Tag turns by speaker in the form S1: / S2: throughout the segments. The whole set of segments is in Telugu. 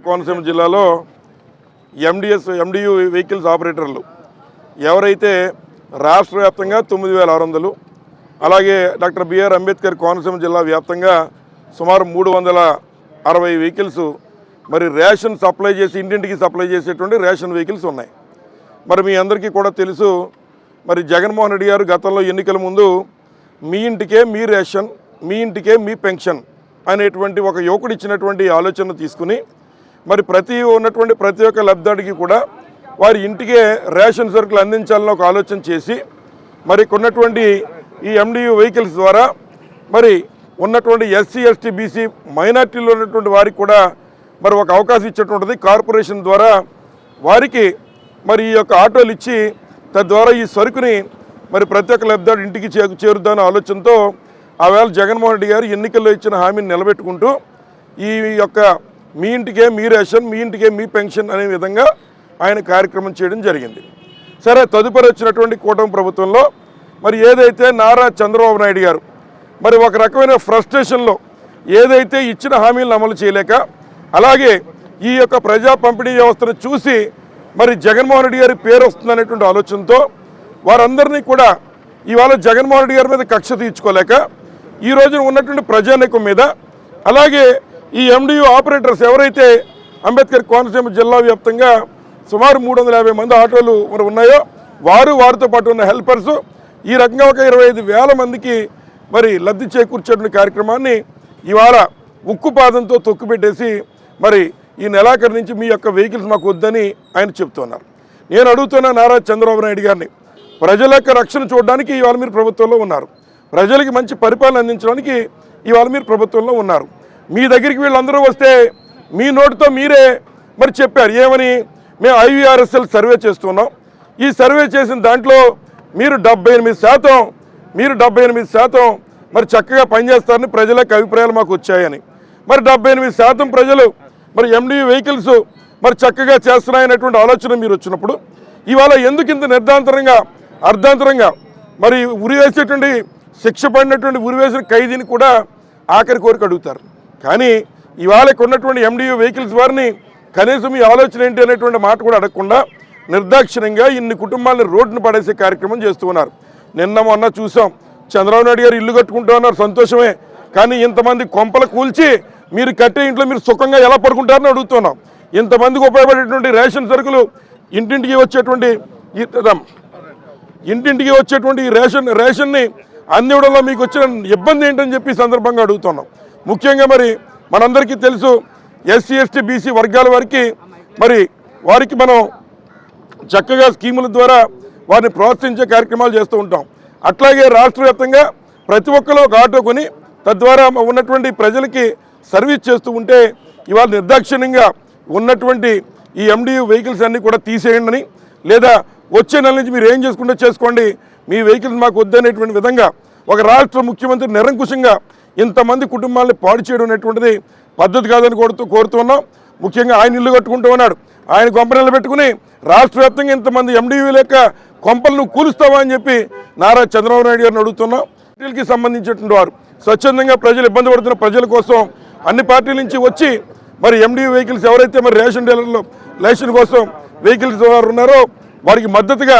S1: కోనసీమ జిల్లాలో ఎండియు వెహికల్స్ ఆపరేటర్లు ఎవరైతే రాష్ట్ర వ్యాప్తంగా 9600, అలాగే డాక్టర్ బిఆర్ అంబేద్కర్ కోనసీమ జిల్లా వ్యాప్తంగా సుమారు 360 వెహికల్స్ మరి రేషన్ సప్లై చేసి ఇంటింటికి సప్లై చేసేటువంటి రేషన్ వెహికల్స్ ఉన్నాయి. మరి మీ అందరికీ కూడా తెలుసు, మరి జగన్మోహన్ రెడ్డి గారు గతంలో ఎన్నికల ముందు మీ ఇంటికే మీ రేషన్, మీ ఇంటికే మీ పెన్షన్ అనేటువంటి ఒక యువకుడు ఇచ్చినటువంటి ఆలోచన తీసుకుని మరి ప్రతి ఒక్క లబ్ధాడికి కూడా వారి ఇంటికే రేషన్ సరుకులు అందించాలని ఒక ఆలోచన చేసి మరి కొన్నటువంటి ఈ ఎండియు వెహికల్స్ ద్వారా మరి ఉన్నటువంటి ఎస్సీ ఎస్టీ బీసీ మైనార్టీలో ఉన్నటువంటి వారికి కూడా మరి ఒక అవకాశం ఇచ్చేటువంటిది కార్పొరేషన్ ద్వారా వారికి మరి ఈ యొక్క ఆటోలు ఇచ్చి తద్వారా ఈ సరుకుని మరి ప్రతి ఒక్క లబ్ధాడు ఇంటికి చేరుద్దామనే ఆలోచనతో ఆవేళ జగన్మోహన్ రెడ్డి గారు ఎన్నికల్లో ఇచ్చిన హామీని నిలబెట్టుకుంటూ ఈ యొక్క మీ ఇంటికే మీ రేషన్, మీ ఇంటికే మీ పెన్షన్ అనే విధంగా ఆయన కార్యక్రమం చేయడం జరిగింది. సరే, తదుపరి వచ్చినటువంటి కూటమి ప్రభుత్వంలో మరి ఏదైతే నారా చంద్రబాబు నాయుడు గారు మరి ఒక రకమైన ఫ్రస్ట్రేషన్లో ఏదైతే ఇచ్చిన హామీలను అమలు చేయలేక, అలాగే ఈ యొక్క ప్రజా పంపిణీ వ్యవస్థను చూసి మరి జగన్మోహన్ రెడ్డి గారి పేరు వస్తుందనేటువంటి ఆలోచనతో వారందరినీ కూడా ఇవాళ జగన్మోహన్ రెడ్డి గారి మీద కక్ష తీర్చుకోలేక ఈ రోజున ఉన్నటువంటి ప్రజానీకం మీద, అలాగే ఈ ఎండియు ఆపరేటర్స్ ఎవరైతే అంబేద్కర్ కోనసీమ జిల్లా వ్యాప్తంగా సుమారు 350 మంది ఆటోలు మరి ఉన్నాయో వారితో పాటు ఉన్న హెల్పర్స్ ఈ రకంగా ఒక 25,000 మందికి మరి లబ్ధి చేకూర్చేటువంటి కార్యక్రమాన్ని ఇవాళ ఉక్కుపాదంతో తొక్కుపెట్టేసి మరి ఈ నెలాఖరు నుంచి మీ యొక్క వెహికల్స్ మాకు వద్దని ఆయన చెప్తున్నారు. నేను అడుగుతున్న నారా చంద్రబాబు నాయుడు గారిని, ప్రజల యొక్క రక్షణ చూడడానికి ఇవాళ మీరు ప్రభుత్వంలో ఉన్నారు, ప్రజలకి మంచి పరిపాలన అందించడానికి ఇవాళ మీరు ప్రభుత్వంలో ఉన్నారు. మీ దగ్గరికి వీళ్ళందరూ వస్తే మీ నోటితో మీరే మరి చెప్పారు ఏమని, మేము IVRSL సర్వే చేస్తున్నాం, ఈ సర్వే చేసిన దాంట్లో మీరు 78% మరి చక్కగా పనిచేస్తారని ప్రజల యొక్క అభిప్రాయాలు మాకు వచ్చాయని. మరి 78% ప్రజలు మరి ఎండియు వెహికల్స్ మరి చక్కగా చేస్తున్నాయనేటువంటి ఆలోచన మీరు వచ్చినప్పుడు ఇవాళ ఎందుకు ఇంత అర్ధాంతరంగా మరి ఉరివేసేటువంటి శిక్ష పడినటువంటి ఉరివేసిన ఖైదీని కూడా ఆఖరి కోరిక అడుగుతారు. కానీ ఇవాళ ఉన్నటువంటి ఎండియు వెహికల్స్ వారిని కనీసం ఈ ఆలోచన ఏంటి అనేటువంటి మాట కూడా అడగకుండా నిర్దాక్షిణ్యంగా ఇన్ని కుటుంబాలను రోడ్డును పడేసే కార్యక్రమం చేస్తూ ఉన్నారు. నిన్న మొన్న చూసాం, చంద్రబాబు నాయుడు గారు ఇల్లు కట్టుకుంటూ ఉన్నారు, సంతోషమే. కానీ ఇంతమంది కొంపలు కూల్చి మీరు కట్టే ఇంట్లో మీరు సుఖంగా ఎలా పడుకుంటారని అడుగుతున్నాం. ఇంతమందికి ఉపయోగపడేటువంటి రేషన్ సరుకులు ఇంటింటికి వచ్చేటువంటి రేషన్ని అందివ్వడంలో మీకు వచ్చిన ఇబ్బంది ఏంటని చెప్పి సందర్భంగా అడుగుతున్నాం. ముఖ్యంగా మరి మనందరికీ తెలుసు, ఎస్సీ ఎస్టీ బీసీ వర్గాల వారికి మనం చక్కగా స్కీముల ద్వారా వారిని ప్రోత్సహించే కార్యక్రమాలు చేస్తూ ఉంటాం. అట్లాగే రాష్ట్ర వ్యాప్తంగా ప్రతి ఒక్కరు ఒక ఆటో కొని తద్వారా ఉన్నటువంటి ప్రజలకి సర్వీస్ చేస్తూ ఉంటే ఇవాళ నిర్దాక్షిణ్యంగా ఉన్నటువంటి ఈ ఎండియు వెహికల్స్ అన్నీ కూడా తీసేయండి, లేదా వచ్చే నెల నుంచి మీరు ఏం చేసుకుంటే చేసుకోండి, మీ వెహికల్స్ మాకు వద్దనేటువంటి విధంగా ఒక రాష్ట్ర ముఖ్యమంత్రి నిరంకుశంగా ఇంతమంది కుటుంబాలని పాడు చేయడం అనేటువంటిది పద్ధతి కాదని కోరుతున్నాం. ముఖ్యంగా ఆయన ఇల్లు కట్టుకుంటూ ఉన్నాడు, ఆయన కొంపనీళ్ళు పెట్టుకుని రాష్ట్ర వ్యాప్తంగా ఇంతమంది ఎండియు యొక్క కొంపలను కూలుస్తావా అని చెప్పి నారా చంద్రబాబు నాయుడు గారిని అడుగుతున్నాం. పార్టీలకి సంబంధించినటువంటి వారు స్వచ్ఛందంగా ప్రజలు ఇబ్బంది పడుతున్న ప్రజల కోసం అన్ని పార్టీల నుంచి వచ్చి మరి ఎండియు వెహికల్స్ ఎవరైతే మరి రేషన్ డీలర్లు రేషన్ కోసం వెహికల్స్ వారు ఉన్నారో వారికి మద్దతుగా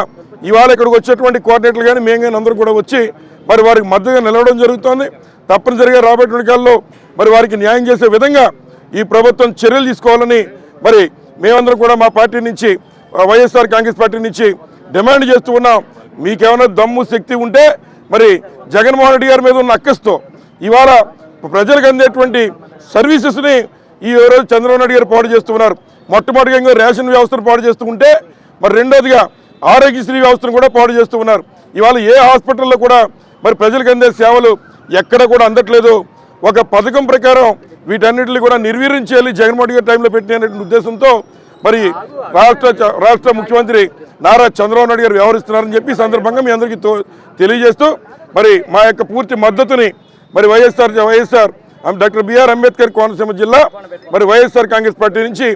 S1: ఇవాళ ఇక్కడికి వచ్చేటువంటి కోఆర్డినేటర్లు కానీ మేము కానీ అందరూ కూడా వచ్చి మరి వారికి మద్దతుగా నిలవడం జరుగుతోంది. తప్పనిసరిగా రాబోయేటువంటి కాలంలో మరి వారికి న్యాయం చేసే విధంగా ఈ ప్రభుత్వం చర్యలు తీసుకోవాలని మరి మేమందరం కూడా మా పార్టీ నుంచి, వైఎస్ఆర్ కాంగ్రెస్ పార్టీ నుంచి డిమాండ్ చేస్తూ ఉన్నాం. మీకేమైనా దమ్ము శక్తి ఉంటే మరి జగన్మోహన్ రెడ్డి గారి మీద ఉన్న అక్కస్తో ఇవాళ ప్రజలకు అందేటువంటి సర్వీసెస్ని ఈ రోజు చంద్రబాబు నాయుడు గారు పాడు చేస్తూ ఉన్నారు. మొట్టమొదటిగా రేషన్ వ్యవస్థను పాడు చేస్తూ ఉంటే మరి రెండోదిగా ఆరోగ్యశ్రీ వ్యవస్థను కూడా పాడు చేస్తూ ఉన్నారు. ఇవాళ ఏ హాస్పిటల్లో కూడా మరి ప్రజలకు అందే సేవలు ఎక్కడ కూడా అందట్లేదు. ఒక పథకం ప్రకారం వీటన్నిటిని కూడా నిర్వీర్యం చేయాలి జగన్మోహన్ గారి టైంలో పెట్టిన ఉద్దేశంతో మరి రాష్ట్ర ముఖ్యమంత్రి నారా చంద్రబాబు నాయుడు గారు వ్యవహరిస్తున్నారని చెప్పి సందర్భంగా మీ అందరికీ తెలియజేస్తూ మరి మా యొక్క పూర్తి మద్దతుని మరి వైఎస్ఆర్ డాక్టర్ బిఆర్ అంబేద్కర్ కోనసీమ జిల్లా మరి వైఎస్ఆర్ కాంగ్రెస్ పార్టీ నుంచి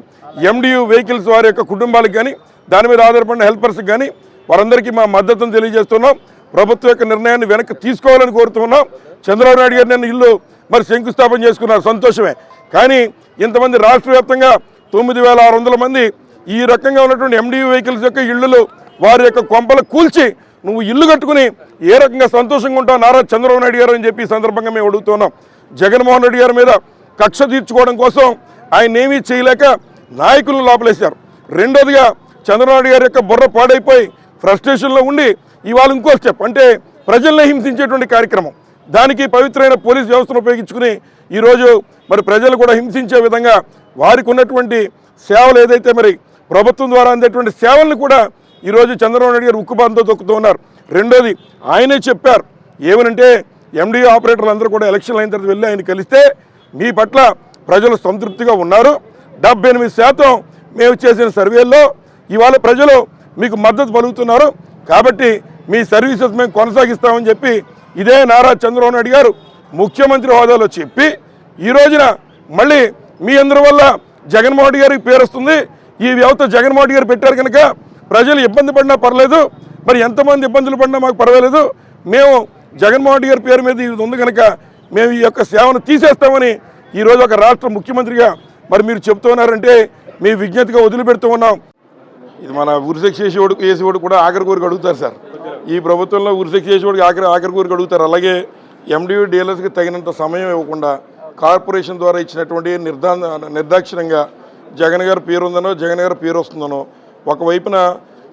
S1: ఎండియు వెహికల్స్ వారి యొక్క కుటుంబాలకు కానీ దాని మీద ఆధారపడిన హెల్పర్స్కి కానీ వారందరికీ మా మద్దతును తెలియజేస్తున్నాం. ప్రభుత్వం యొక్క నిర్ణయాన్ని వెనక్కి తీసుకోవాలని కోరుతున్నాం. చంద్రబాబు నాయుడు గారు నేను ఇల్లు మరి శంకుస్థాపన చేసుకున్నారు, సంతోషమే. కానీ ఇంతమంది రాష్ట్ర వ్యాప్తంగా 9600 మంది ఈ రకంగా ఉన్నటువంటి ఎండియూ వెహికల్స్ యొక్క ఇళ్ళు వారి యొక్క కొంపలు కూల్చి నువ్వు ఇల్లు కట్టుకుని ఏ రకంగా సంతోషంగా ఉంటావు నారా చంద్రబాబు నాయుడు గారు అని చెప్పి ఈ సందర్భంగా మేము అడుగుతున్నాం. జగన్మోహన్ రెడ్డి గారి మీద కక్ష తీర్చుకోవడం కోసం ఆయన ఏమీ చేయలేక నాయకులను లోపలేశారు. రెండోదిగా చంద్రబాబు నాయుడు గారి యొక్క బుర్ర పాడైపోయి ఫ్రస్ట్రేషన్లో ఉండి ఇవాళ ఇంకో స్టెప్ అంటే ప్రజల్ని హింసించేటువంటి కార్యక్రమం, దానికి పవిత్రమైన పోలీస్ వ్యవస్థను ఉపయోగించుకుని ఈరోజు మరి ప్రజలు కూడా హింసించే విధంగా వారికి ఉన్నటువంటి సేవలు ఏదైతే మరి ప్రభుత్వం ద్వారా అందేటువంటి సేవలను కూడా ఈరోజు చంద్రబాబు నాయుడు గారు ఉక్కుపాదంతో తొక్కుతూ ఉన్నారు. రెండోది ఆయనే చెప్పారు ఏమనంటే ఎండిఓ ఆపరేటర్లు అందరూ కూడా ఎలక్షన్లు అయిన తర్వాత వెళ్ళి ఆయన కలిస్తే మీ పట్ల ప్రజలు సంతృప్తిగా ఉన్నారు, 78% మేము చేసిన సర్వేల్లో ఇవాళ ప్రజలు మీకు మద్దతు పలుకుతున్నారు, కాబట్టి మీ సర్వీసెస్ మేము కొనసాగిస్తామని చెప్పి ఇదే నారా చంద్రబాబు నాయుడు గారు ముఖ్యమంత్రి హోదాలో చెప్పి ఈ రోజున మళ్ళీ మీ అందరి వల్ల జగన్మోహన్ రెడ్డి గారికి పేరు వస్తుంది, ఈ వ్యవస్థ జగన్మోహన్ రెడ్డి గారు పెట్టారు కనుక ప్రజలు ఇబ్బంది పడినా పర్లేదు, మరి ఎంతమంది ఇబ్బందులు పడినా మాకు పర్వాలేదు, మేము జగన్మోహన్ రెడ్డి గారి పేరు మీద ఇది ఉంది కనుక మేము ఈ యొక్క సేవను తీసేస్తామని ఈరోజు ఒక రాష్ట్ర ముఖ్యమంత్రిగా మరి మీరు చెప్తూ ఉన్నారంటే మీ విజ్ఞతగా వదిలిపెడుతూ ఉన్నాం. ఇది మన ఉరిశిక్ష వేసేవాడు కూడా ఆఖరి కోరిక అడుగుతారు సార్. ఈ ప్రభుత్వంలో ఉరిశిక్ష వేసేవాడికి ఆఖరి కోరిక అడుగుతారు. అలాగే ఎండియూ డీలర్స్కి తగినంత సమయం ఇవ్వకుండా కార్పొరేషన్ ద్వారా ఇచ్చినటువంటి నిర్దాక్షిణ్యంగా జగన్ గారి పేరు ఉందనో జగన్ గారి పేరు వస్తుందనో ఒకవైపున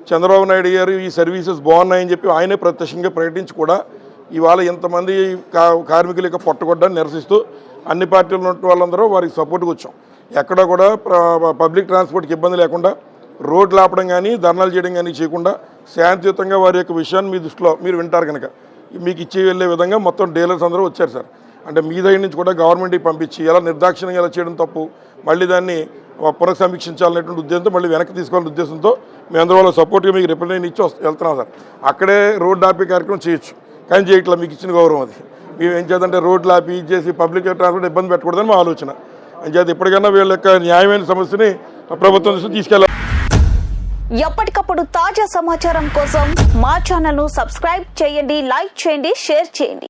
S1: చంద్రబాబు నాయుడు గారు ఈ సర్వీసెస్ బాగున్నాయని చెప్పి ఆయనే ప్రత్యక్షంగా ప్రకటించి కూడా ఇవాళ ఇంతమంది కార్మికుల యొక్క పొట్టగొడ్డాన్ని నిరసిస్తూ అన్ని పార్టీలు ఉన్న వాళ్ళందరూ వారికి సపోర్ట్గా వచ్చాం. ఎక్కడ కూడా పబ్లిక్ ట్రాన్స్పోర్ట్కి ఇబ్బంది లేకుండా రోడ్లు ఆపడం కానీ ధర్నాలు చేయడం కానీ చేయకుండా శాంతియుతంగా వారి యొక్క విషయాన్ని మీ దృష్టిలో మీరు వింటారు కనుక మీకు ఇచ్చి వెళ్ళే విధంగా మొత్తం డీలర్స్ అందరూ వచ్చారు సార్. అంటే మీ దగ్గర నుంచి కూడా గవర్నమెంట్కి పంపించి ఎలా నిర్దాక్షిణ్యంగా ఎలా చేయడం తప్పు, మళ్ళీ దాన్ని పునఃసమీక్షించాలనేటువంటి ఉద్దేశంతో మళ్ళీ వెనక్కి తీసుకోవాలనే ఉద్దేశంతో మేము అందరూ వాళ్ళ సపోర్ట్గా మీకు రిప్రజెంట్ ఇచ్చి వెళ్తున్నాం సార్. అక్కడే రోడ్డు ఆపే కార్యక్రమం చేయొచ్చు, కానీ చేయట్లా, మీకు ఇచ్చిన గౌరవం అది. మేము ఏం చేద్దంటే రోడ్లు ఆపి చేసి పబ్లిక్ ట్రాన్స్పోర్ట్ ఇబ్బంది పెట్టకూడదని మా ఆలోచన. అంచేత ఇప్పటికైనా వీళ్ళ యొక్క న్యాయమైన సమస్యని ప్రభుత్వం దృష్టికి తీసుకెళ్ళాలి.
S2: ఎప్పటికప్పుడు తాజా సమాచారం కోసం మా ఛానల్ ను సబ్స్క్రైబ్ చేయండి, లైక్ చేయండి, షేర్ చేయండి.